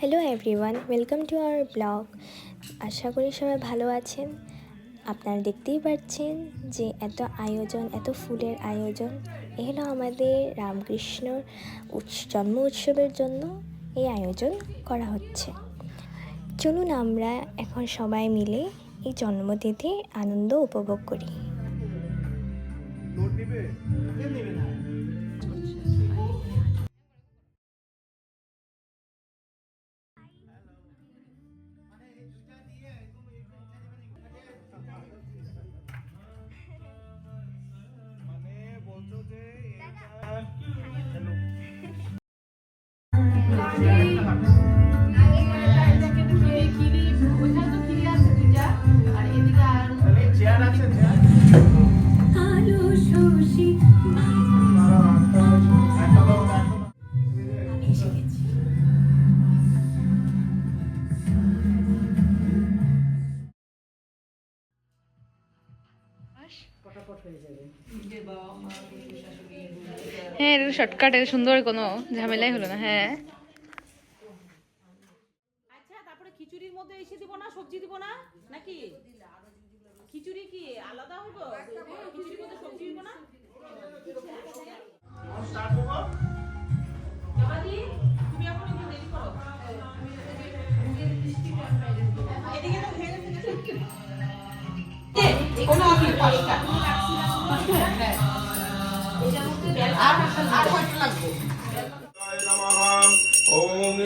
Hello everyone, welcome to our blog. আশা করি সবাই ভালো আছেন। আপনারা দেখতেই পাচ্ছেন যে এত আয়োজন, এত ফুলের আয়োজন। এ হলো আমাদের রামকৃষ্ণর জন্ম উৎসবের জন্য এই আয়োজন করা হচ্ছে। চলুন আমরা এখন সবাই মিলে এই জন্মতিথির আনন্দ উপভোগ করি। হ্যাঁ, এটা শর্টকাট, এটা সুন্দর, কোনো ঝামেলাই হলো না। হ্যাঁ, আচ্ছা, তারপরে খিচুড়ির মধ্যে এসে দিব না, সবজি দিব না নাকি? খিচুড়ি কি আলাদা হইব? খিচুড়ির মধ্যে সবজি দিব না? তুমি এখন একটু দেরি করো। এদিকে তো খেয়ে গেছে। কোনো কি পাঁচটা? হ্যাঁ। আর কয়টা লাগবে? ওম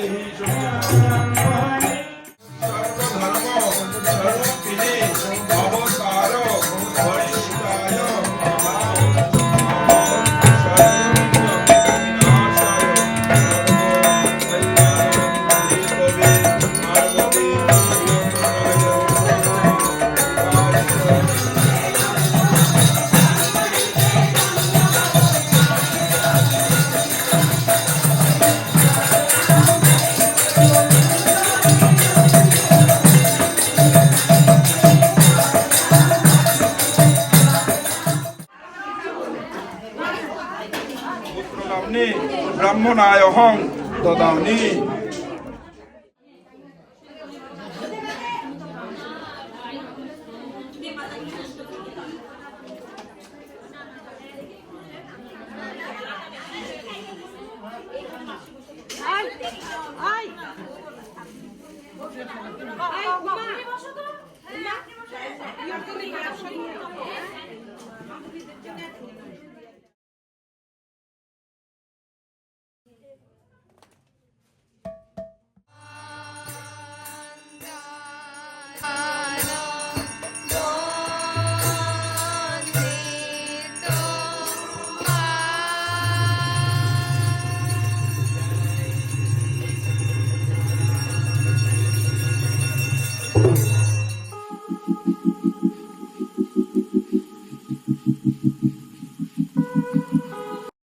ব্রাহ্মণায় অহং দদামি।